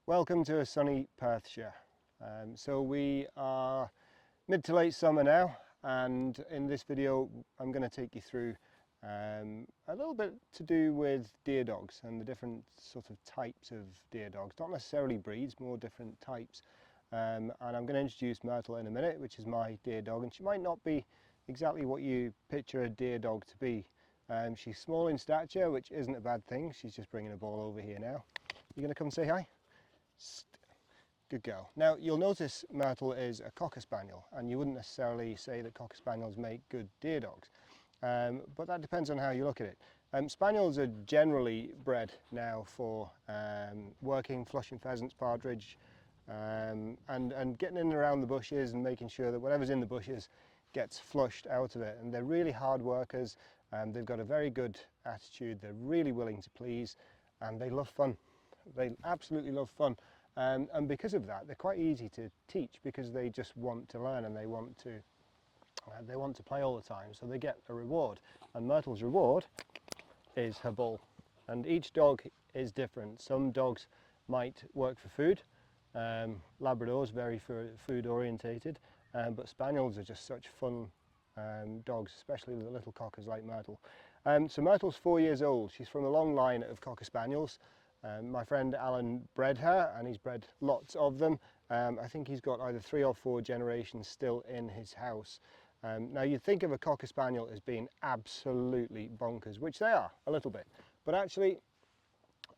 Welcome to a sunny Perthshire. So we are mid to late summer now, and in this video I'm going to take you through a little bit to do with deer dogs and the different sort of types of deer dogs, not necessarily breeds, more different types. And I'm going to introduce Myrtle in a minute, which is my deer dog, and she might not be exactly what you picture a deer dog to be. She's small in stature, which isn't a bad thing. She's just bringing a ball over here now. You going to come say hi? Good girl. Now you'll notice Myrtle is a Cocker Spaniel, and you wouldn't necessarily say that Cocker Spaniels make good deer dogs, but that depends on how you look at it. Spaniels are generally bred now for working, flushing pheasants, partridge, and getting in and around the bushes and making sure that whatever's in the bushes gets flushed out of it. And they're really hard workers, they've got a very good attitude, they're really willing to please, and they love fun. They absolutely love fun. And because of that, they're quite easy to teach because they just want to learn and they want to play all the time, so they get a reward. And Myrtle's reward is her ball. And each dog is different. Some dogs might work for food. Labradors very food orientated, but Spaniels are just such fun dogs, especially the little cockers like Myrtle. So Myrtle's 4 years old. She's from a long line of Cocker Spaniels. My friend Alan bred her, and he's bred lots of them. I think he's got either 3 or 4 generations still in his house. Now you'd think of a Cocker Spaniel as being absolutely bonkers, which they are a little bit, but actually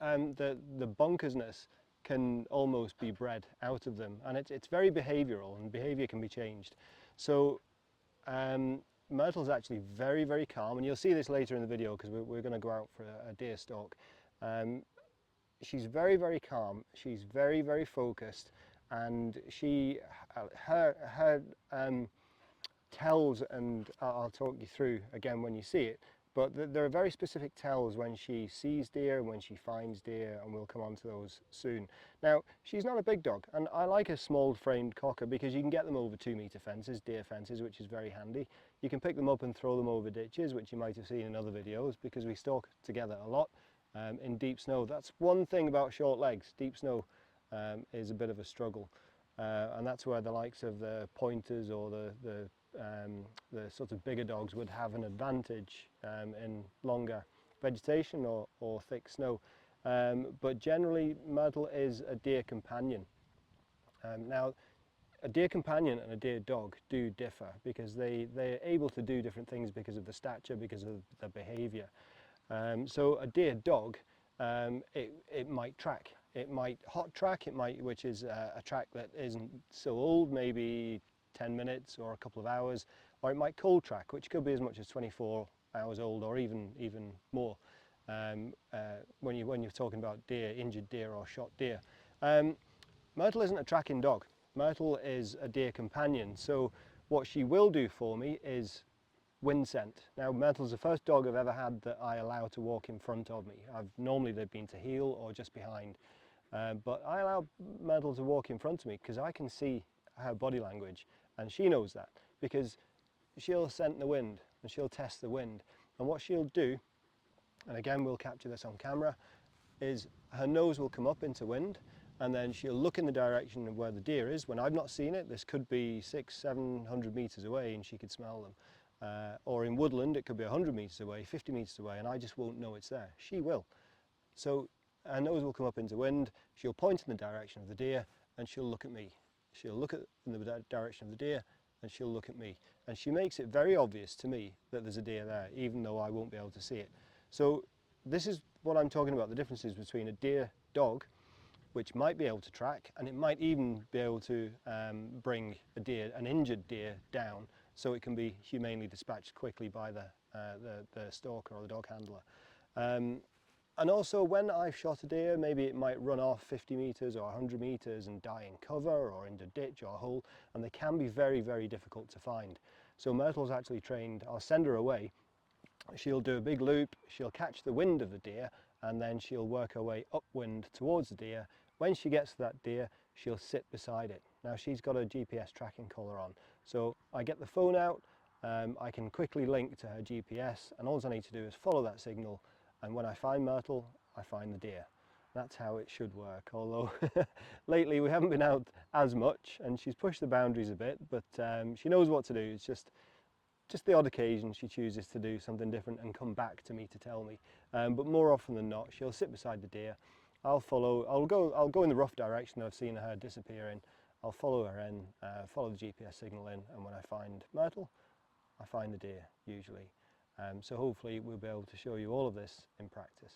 the bonkersness can almost be bred out of them, and it's very behavioural, and behaviour can be changed. So Myrtle's actually very, very calm, and you'll see this later in the video because we're going to go out for a deer stalk. She's very, very calm, she's very, very focused, and her tells, and I'll talk you through again when you see it, but there are very specific tells when she sees deer and when she finds deer, and we'll come on to those soon. Now, she's not a big dog, and I like a small framed cocker because you can get them over 2-metre fences, deer fences, which is very handy. You can pick them up and throw them over ditches, which you might have seen in other videos because we stalk together a lot. In deep snow. That's one thing about short legs. Deep snow is a bit of a struggle, and that's where the likes of the pointers or the sort of bigger dogs would have an advantage in longer vegetation or thick snow. But generally Myrtle is a deer companion. Now a deer companion and a deer dog do differ because they're able to do different things because of the stature, because of the behaviour. So a deer dog, it might track, it might hot track, which is a track that isn't so old, maybe 10 minutes or a couple of hours, or it might cold track, which could be as much as 24 hours old or even more when you're talking about deer, injured deer or shot deer. Myrtle isn't a tracking dog. Myrtle is a deer companion, so what she will do for me is wind scent. Now Myrtle's the first dog I've ever had that I allow to walk in front of me. Normally they've been to heel or just behind, but I allow Myrtle to walk in front of me because I can see her body language, and she knows that because she'll scent the wind and she'll test the wind. And what she'll do, and again we'll capture this on camera, is her nose will come up into wind, and then she'll look in the direction of where the deer is. When I've not seen it, this could be 600-700 meters away and she could smell them. Or in woodland it could be 100 meters away, 50 meters away, and I just won't know it's there. She will. So her nose will come up into wind, she'll point in the direction of the deer, and she'll look at me. She'll look in the direction of the deer, and she'll look at me. And she makes it very obvious to me that there's a deer there, even though I won't be able to see it. So this is what I'm talking about, the differences between a deer dog, which might be able to track, and it might even be able to bring an injured deer down, so it can be humanely dispatched quickly by the stalker or the dog handler. And also when I've shot a deer, maybe it might run off 50 meters or 100 meters and die in cover or in a ditch or a hole, and they can be very, very difficult to find. So Myrtle's actually trained, I'll send her away, she'll do a big loop, she'll catch the wind of the deer, and then she'll work her way upwind towards the deer. When she gets to that deer, she'll sit beside it. Now she's got a GPS tracking collar on, so I get the phone out, I can quickly link to her GPS, and all I need to do is follow that signal, and when I find Myrtle, I find the deer. That's how it should work, although lately we haven't been out as much and she's pushed the boundaries a bit, but she knows what to do. It's just the odd occasion she chooses to do something different and come back to me to tell me. But more often than not, she'll sit beside the deer. I'll go in the rough direction that I've seen her disappear in. I'll follow her in, follow the GPS signal in, and when I find Myrtle, I find the deer usually. So hopefully we'll be able to show you all of this in practice.